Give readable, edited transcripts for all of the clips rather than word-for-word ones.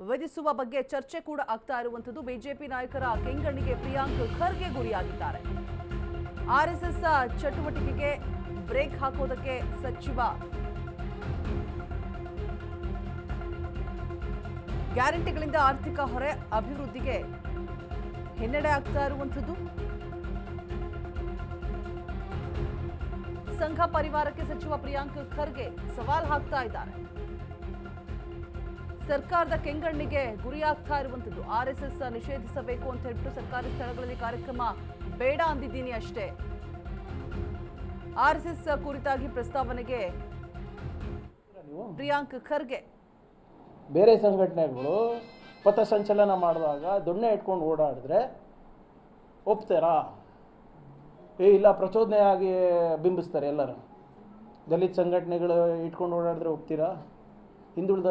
ವಿಧಿಸುವ ಬಗ್ಗೆ ಚರ್ಚೆ ಕೂಡ ಆಗ್ತಾ ಇರುವಂತದ್ದು. ಬಿಜೆಪಿ ನಾಯಕರ ಕೆಂಗಣ್ಣಿಗೆ ಪ್ರಿಯಾಂಕ್ ಖರ್ಗೆ ಗುರಿಯಾಗಿದ್ದಾರೆ. ಆರ್ಎಸ್ಎಸ್ ಚಟುವಟಿಕೆಗೆ ಬ್ರೇಕ್ ಹಾಕೋದಕ್ಕೆ ಸಚಿವ ಗ್ಯಾರಂಟಿಗಳಿಂದ ಆರ್ಥಿಕ ಹೊರೆ, ಅಭಿವೃದ್ಧಿಗೆ ಹಿನ್ನಡೆ ಆಗ್ತಾ ಇರುವಂತದ್ದು. ಸಂಘ ಪರಿವಾರಕ್ಕೆ ಸಚಿವ ಪ್ರಿಯಾಂಕ್ ಖರ್ಗೆ ಸವಾಲ್ ಹಾಕ್ತಾ ಇದ್ದಾರೆ. ಸರ್ಕಾರದ ಕೆಂಗಣ್ಣಿಗೆ ಗುರಿಯಾಗ್ತಾ ಇರುವಂತದ್ದು. ಆರ್ಎಸ್ಎಸ್ ನಿಷೇಧಿಸಬೇಕು ಅಂತ ಹೇಳ್ಬಿಟ್ಟು ಸರ್ಕಾರಿ ಸ್ಥಳಗಳಲ್ಲಿ ಕಾರ್ಯಕ್ರಮ ಬೇಡ ಅಂದಿದ್ದೀನಿ ಅಷ್ಟೇ. ಆರ್ಎಸ್ಎಸ್ ಕುರಿತಾಗಿ ಪ್ರಸ್ತಾವನೆಗೆ ಪ್ರಿಯಾಂಕ್ ಖರ್ಗೆ ಬೇರೆ ಸಂಘಟನೆಗಳು ಪಥಸಂಚಲನ ಮಾಡುವಾಗ ದೊಣ್ಣೆ ಇಟ್ಕೊಂಡು ಓಡಾಡಿದ್ರೆ ಒಪ್ತಾರಾ? ಇಲ್ಲ, ಪ್ರಚೋದನೆಯಾಗಿ ಬಿಂಬಿಸ್ತಾರೆ ಎಲ್ಲರೂ. ದಲಿತ ಸಂಘಟನೆಗಳು ಇಟ್ಕೊಂಡು ಓಡಾಡಿದ್ರೆ ಒಪ್ತೀರಾ? ಹಿಂದುಳಿದ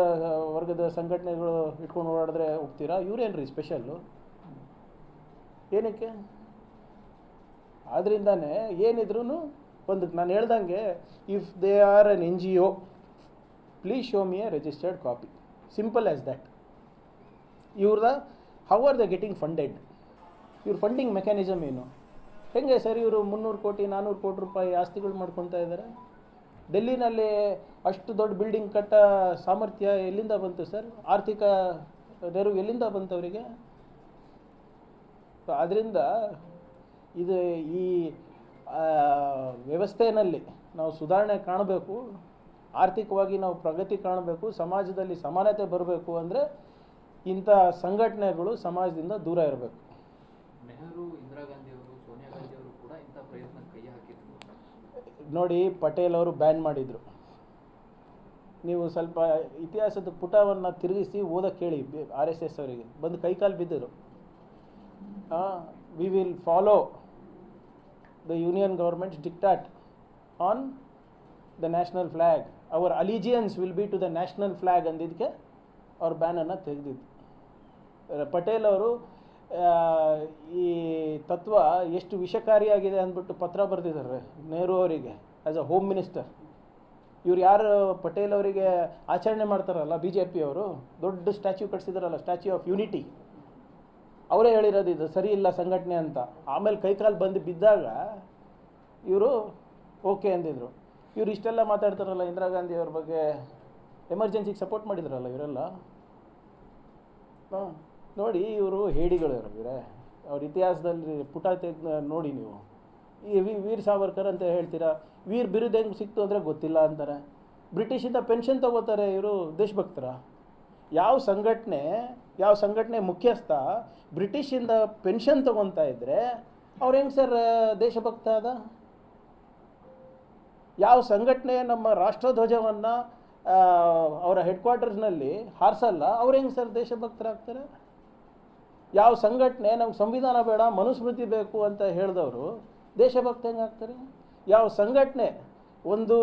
ವರ್ಗದ ಸಂಘಟನೆಗಳು ಇಟ್ಕೊಂಡು ಓಡಾಡಿದ್ರೆ ಒಪ್ತೀರಾ? ಇವರೇನ್ರಿ ಸ್ಪೆಷಲ್ಲು? ಏನಕ್ಕೆ? ಆದ್ದರಿಂದನೇ ಏನಿದ್ರು ಒಂದು ನಾನು ಹೇಳ್ದಂಗೆ, if they are an NGO, please show me a registered copy. Simple as that. How are they getting funded? ಇವ್ರ ಫಂಡಿಂಗ್ ಮೆಕ್ಯಾನಿಸಮ್ ಏನು? ಹೆಂಗೆ ಸರ್ ಇವರು 300 ಕೋಟಿ 400 ಕೋಟಿ ರೂಪಾಯಿ ಆಸ್ತಿಗಳು ಮಾಡ್ಕೊತಾ ಇದ್ದಾರೆ? ಡೆಲ್ಲಿನಲ್ಲಿ ಅಷ್ಟು ದೊಡ್ಡ ಬಿಲ್ಡಿಂಗ್ ಕಟ್ಟ ಸಾಮರ್ಥ್ಯ ಎಲ್ಲಿಂದ ಬಂತು ಸರ್? ಆರ್ಥಿಕ ನೆರವು ಎಲ್ಲಿಂದ ಬಂತು ಅವರಿಗೆ? ಆದ್ದರಿಂದ ಇದು ಈ ವ್ಯವಸ್ಥೆಯಲ್ಲಿ ನಾವು ಸುಧಾರಣೆ ಕಾಣಬೇಕು, ಆರ್ಥಿಕವಾಗಿ ನಾವು ಪ್ರಗತಿ ಕಾಣಬೇಕು, ಸಮಾಜದಲ್ಲಿ ಸಮಾನತೆ ಬರಬೇಕು ಅಂದರೆ ಇಂಥ ಸಂಘಟನೆಗಳು ಸಮಾಜದಿಂದ ದೂರ ಇರಬೇಕು. ನೆಹರು, ಇಂದಿರಾ ಗಾಂಧಿ ಅವರು, ಸೋನಿಯಾ ಗಾಂಧಿ ಅವರು ಕೂಡ ಇಂಥ ಪ್ರಯತ್ನಕ್ಕೆ ಕೈ ಹಾಕಿದ್ರು. ನೋಡಿ, ಪಟೇಲ್ ಅವರು ಬ್ಯಾನ್ ಮಾಡಿದರು. ನೀವು ಸ್ವಲ್ಪ ಇತಿಹಾಸದ ಪುಟವನ್ನು ತಿರುಗಿಸಿ ಓದಕ್ಕೆ ಹೇಳಿ RSS ಅವರಿಗೆ. ಬಂದು ಕೈಕಾಲು ಬಿದ್ದರು. We will follow the union government's dictat on the national flag. Our allegiance will be to the national flag ಅಂದಿದ್ದಕ್ಕೆ ಅವ್ರ ಬ್ಯಾನನ್ನು ತೆಗೆದಿದ್ದು. ಪಟೇಲ್ ಅವರು ಈ ತತ್ವ ಎಷ್ಟು ವಿಷಕಾರಿಯಾಗಿದೆ ಅಂದ್ಬಿಟ್ಟು ಪತ್ರ ಬರೆದಿದ್ದಾರೆ ನೆಹರು ಅವರಿಗೆ ಆ್ಯಸ್ ಅ ಹೋಮ್ ಮಿನಿಸ್ಟರ್. ಇವ್ರು ಯಾರು ಪಟೇಲ್ ಅವರಿಗೆ ಆಚರಣೆ ಮಾಡ್ತಾರಲ್ಲ BJP ಅವರು, ದೊಡ್ಡ ಸ್ಟ್ಯಾಚ್ಯೂ ಕಟ್ಸಿದಾರಲ್ಲ, ಸ್ಟ್ಯಾಚ್ಯೂ ಆಫ್ ಯೂನಿಟಿ, ಅವರೇ ಹೇಳಿರೋದು ಇದು ಸರಿ ಇಲ್ಲ ಸಂಘಟನೆ ಅಂತ. ಆಮೇಲೆ ಕೈಕಾಲು ಬಂದು ಬಿದ್ದಾಗ ಇವರು ಓಕೆ ಅಂದಿದ್ರು. ಇವ್ರು ಇಷ್ಟೆಲ್ಲ ಮಾತಾಡ್ತಾರಲ್ಲ ಇಂದಿರಾ ಗಾಂಧಿ ಅವ್ರ ಬಗ್ಗೆ, ಎಮರ್ಜೆನ್ಸಿಗೆ ಸಪೋರ್ಟ್ ಮಾಡಿದ್ರಲ್ಲ ಇವರೆಲ್ಲ. ನೋಡಿ, ಇವರು ಹೇಡಿಗಳು ಇವರೇ. ಅವ್ರ ಇತಿಹಾಸದಲ್ಲಿ ಪುಟ ತೆಗೆದು ನೋಡಿ ನೀವು. ಈ ವೀರ್ ಸಾವರ್ಕರ್ ಅಂತ ಹೇಳ್ತೀರಾ, ವೀರ್ ಬಿರುದು ಹೆಂಗೆ ಸಿಕ್ತು ಅಂದರೆ ಗೊತ್ತಿಲ್ಲ ಅಂತಾರೆ. ಬ್ರಿಟಿಷಿಂದ ಪೆನ್ಷನ್ ತಗೋತಾರೆ ಇವರು ದೇಶಭಕ್ತರ. ಯಾವ ಸಂಘಟನೆ ಮುಖ್ಯಸ್ಥ ಬ್ರಿಟಿಷಿಂದ ಪೆನ್ಷನ್ ತಗೊತಾ ಇದ್ದರೆ ಅವ್ರು ಹೆಂಗೆ ಸರ್ ದೇಶಭಕ್ತ ಅದ? ಯಾವ ಸಂಘಟನೆ ನಮ್ಮ ರಾಷ್ಟ್ರಧ್ವಜವನ್ನು ಅವರ ಹೆಡ್ ಕ್ವಾರ್ಟರ್ಸ್ನಲ್ಲಿ ಹಾರಿಸಲ್ಲ, ಅವ್ರು ಹೆಂಗೆ ಸರ್ ದೇಶಭಕ್ತರಾಗ್ತಾರೆ? ಯಾವ ಸಂಘಟನೆ ನಮ್ಗೆ ಸಂವಿಧಾನ ಬೇಡ ಮನುಸ್ಮೃತಿ ಬೇಕು ಅಂತ ಹೇಳಿದವರು ದೇಶಭಕ್ತ ಹೆಂಗೆ ಆಗ್ತಾರೆ? ಯಾವ ಸಂಘಟನೆ ಒಂದು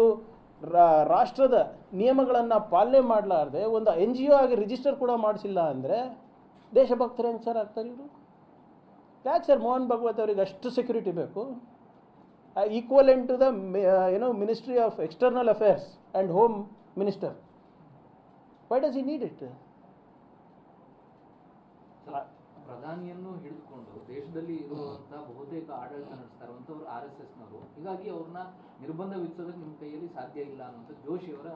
ರಾಷ್ಟ್ರದ ನಿಯಮಗಳನ್ನು ಪಾಲನೆ ಮಾಡಲಾರ್ದೆ ಒಂದು NGO ಆಗಿ ರಿಜಿಸ್ಟರ್ ಕೂಡ ಮಾಡಿಸಿಲ್ಲ ಅಂದರೆ ದೇಶಭಕ್ತರು ಹೆಂಗೆ ಸರ್ ಆಗ್ತಾರೆ ಇವರು? ಯಾಕೆ ಸರ್ ಮೋಹನ್ ಭಗವತ್ ಅವರಿಗೆ ಅಷ್ಟು ಸೆಕ್ಯೂರಿಟಿ ಬೇಕು? Equivalent to the ministry of external affairs and home minister. Why does he need it? ಪ್ರಧಾನಿಯನ್ನು ಹಿಡಿದುಕೊಂಡು ದೇಶದಲ್ಲಿ ಇರುವಂತಹ ಬಹುತೇಕ ಆಡಳಿತ ನಡೆಸ್ತಾ ಇರುವಂತವ್ರು RSSನವರು. ಹೀಗಾಗಿ ಅವ್ರನ್ನ ನಿರ್ಬಂಧ ವಿಧಿಸೋದಕ್ಕೆ ನಿಮ್ಮ ಕೈಯಲ್ಲಿ ಸಾಧ್ಯ ಇಲ್ಲ ಅನ್ನೋದು ಜೋಶಿ ಅವರ.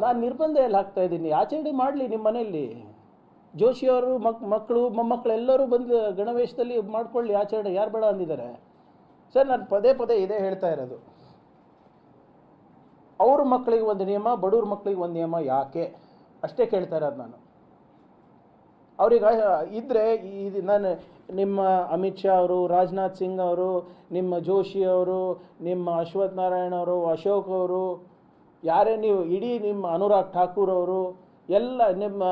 ನಾನು ನಿರ್ಬಂಧ ಎಲ್ಲ ಹಾಕ್ತಾ ಇದ್ದೀನಿ. ಆಚರಣೆ ಮಾಡಲಿ ನಿಮ್ಮ ಮನೆಯಲ್ಲಿ. ಜೋಶಿಯವರು ಮಕ್ಕಳು ಮೊಮ್ಮಕ್ಕಳು ಎಲ್ಲರೂ ಬಂದು ಗಣವೇಶದಲ್ಲಿ ಮಾಡ್ಕೊಳ್ಳಿ ಆಚರಣೆ. ಯಾರು ಬೇಡ ಅಂದಿದ್ದಾರೆ ಸರ್? ನಾನು ಪದೇ ಇದೇ ಹೇಳ್ತಾ ಇರೋದು. ಅವ್ರ ಮಕ್ಕಳಿಗೆ ಒಂದು ನಿಯಮ, ಬಡವ್ರ ಮಕ್ಕಳಿಗೆ ಒಂದು ನಿಯಮ ಯಾಕೆ? ಅಷ್ಟೇ ಕೇಳ್ತಾ ಇರೋದು ನಾನು. ಅವ್ರಿಗೆ ಇದ್ದರೆ ನಾನು ನಿಮ್ಮ ಅಮಿತ್ ಶಾ ಅವರು, ರಾಜನಾಥ್ ಸಿಂಗ್ ಅವರು, ನಿಮ್ಮ ಜೋಶಿ ಅವರು, ನಿಮ್ಮ ಅಶ್ವಥ್ ನಾರಾಯಣ ಅವರು, ಅಶೋಕ್ ಅವರು, ಯಾರೇ ನೀವು ಇಡೀ ನಿಮ್ಮ ಅನುರಾಗ್ ಠಾಕೂರ್ ಅವರು ಎಲ್ಲ ನಿಮ್ಮ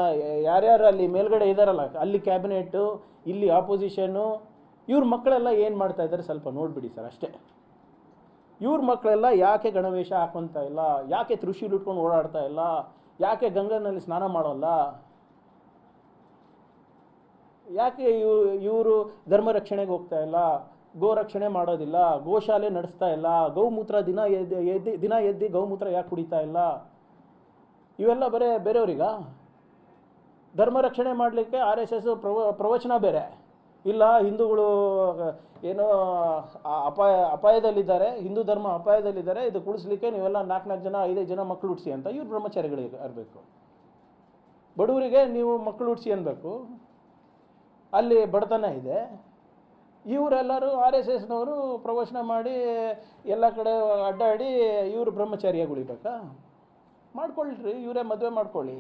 ಯಾರ್ಯಾರು ಅಲ್ಲಿ ಮೇಲ್ಗಡೆ ಇದ್ದಾರಲ್ಲ, ಅಲ್ಲಿ ಕ್ಯಾಬಿನೆಟ್ಟು, ಇಲ್ಲಿ ಆಪೋಸಿಷನ್ನು, ಇವ್ರ ಮಕ್ಕಳೆಲ್ಲ ಏನು ಮಾಡ್ತಾ ಇದ್ದಾರೆ ಸ್ವಲ್ಪ ನೋಡಿಬಿಡಿ ಸರ್ ಅಷ್ಟೇ. ಇವ್ರ ಮಕ್ಕಳೆಲ್ಲ ಯಾಕೆ ಗಣವೇಶ ಹಾಕೊತಾ ಇಲ್ಲ? ಯಾಕೆ ತ್ರಿಶೂಲ್ ಇಟ್ಕೊಂಡು ಓಡಾಡ್ತಾ ಇಲ್ಲ? ಯಾಕೆ ಗಂಗನಲ್ಲಿ ಸ್ನಾನ ಮಾಡೋಲ್ಲ? ಯಾಕೆ ಇವರು ಧರ್ಮ ರಕ್ಷಣೆಗೆ ಹೋಗ್ತಾ ಇಲ್ಲ? ಗೋ ರಕ್ಷಣೆ ಮಾಡೋದಿಲ್ಲ, ಗೋಶಾಲೆ ನಡೆಸ್ತಾ ಇಲ್ಲ, ಗೌಮೂತ್ರ ದಿನ ಎದ್ದು ಗೌಮೂತ್ರ ಯಾಕೆ ಕುಡಿತಾ ಇಲ್ಲ? ಇವೆಲ್ಲ ಬೇರೆಯವ್ರಿಗ? ಧರ್ಮ ರಕ್ಷಣೆ ಮಾಡಲಿಕ್ಕೆ RSS ಪ್ರವಚನ ಬೇರೆ ಇಲ್ಲ, ಹಿಂದೂಗಳು ಏನೋ ಅಪಾಯದಲ್ಲಿದ್ದಾರೆ, ಹಿಂದೂ ಧರ್ಮ ಅಪಾಯದಲ್ಲಿದ್ದಾರೆ, ಇದು ಉಳಿಸ್ಲಿಕ್ಕೆ ನೀವೆಲ್ಲ 4 ಜನ 5 ಜನ ಮಕ್ಕಳು ಹುಟ್ಟಿಸಿ ಅಂತ ಇವ್ರು ಬ್ರಹ್ಮಚಾರಿಗಳಿಗೆ ಇರಬೇಕು. ಬಡವರಿಗೆ ನೀವು ಮಕ್ಕಳು ಹುಟ್ಟಿಸಿ ಅನ್ಬೇಕು, ಅಲ್ಲಿ ಬಡತನ ಇದೆ. ಇವರೆಲ್ಲರೂ RSSನವರು ಪ್ರವಚನ ಮಾಡಿ ಎಲ್ಲ ಕಡೆ ಅಡ್ಡಾಡಿ ಇವರು ಬ್ರಹ್ಮಚಾರಿಯಾಗಿ ಉಳಿಬೇಕಾ? ಮಾಡ್ಕೊಳ್ರಿ, ಇವರೇ ಮದುವೆ ಮಾಡ್ಕೊಳ್ಳಿ.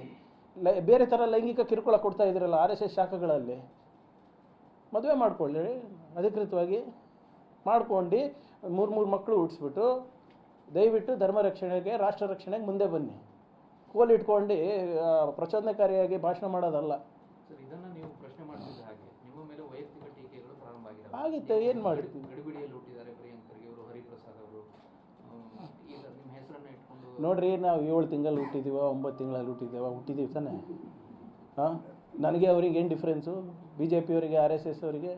ಬೇರೆ ಥರ ಲೈಂಗಿಕ ಕಿರುಕುಳ ಕೊಡ್ತಾ ಇದ್ದೀರಲ್ಲ RSS ಶಾಖೆಗಳಲ್ಲಿ, ಮದುವೆ ಮಾಡ್ಕೊಳ್ಳಿ ಅಧಿಕೃತವಾಗಿ. ಮಾಡ್ಕೊಂಡು 3 ಮಕ್ಕಳು ಹುಟ್ಟಿಸ್ಬಿಟ್ಟು ದಯವಿಟ್ಟು ಧರ್ಮ ರಕ್ಷಣೆಗೆ, ರಾಷ್ಟ್ರ ರಕ್ಷಣೆಗೆ ಮುಂದೆ ಬನ್ನಿ. ಕೋಲಿಟ್ಕೊಂಡು ಪ್ರಚೋದನಕಾರಿಯಾಗಿ ಭಾಷಣ ಮಾಡೋದಲ್ಲ. ಸರ್, ಇದನ್ನು ನೀವು ಪ್ರಶ್ನೆ ಮಾಡ್ತಿದ್ದ ಹಾಗೆ ನಿಮ್ಮ ಮೇಲೆ ವೈಯಕ್ತಿಕ ಟೀಕೆಗಳು ಪ್ರಾರಂಭ ಆಗಿತ್ತು, ಏನು ಮಾಡ್ತೀವಿ? ಗಡಿಬಿಡಿಯಲ್ಲಿ ಹುಟ್ಟಿದ್ದಾರೆ ಪ್ರಿಯಾಂಕರ್ಗೆ ಅವರು, ಹರಿಪ್ರಸಾದ್ ಅವರು, ಈಗ ನಿಮ್ಮ ಹೆಸರನ್ನು ಇಟ್ಕೊಂಡು ನೋಡ್ರಿ, ನಾವು 7 ತಿಂಗಳಲ್ಲಿ ಹುಟ್ಟಿದ್ದೀವ, 9 ತಿಂಗಳಲ್ಲಿ ಹುಟ್ಟಿದ್ದೀವಿ ತಾನೆ. ಹಾಂ, ನನಗೆ ಅವ್ರಿಗೆ ಏನು ಡಿಫ್ರೆನ್ಸು? BJP ಅವರಿಗೆ RSS ಅವರಿಗೆ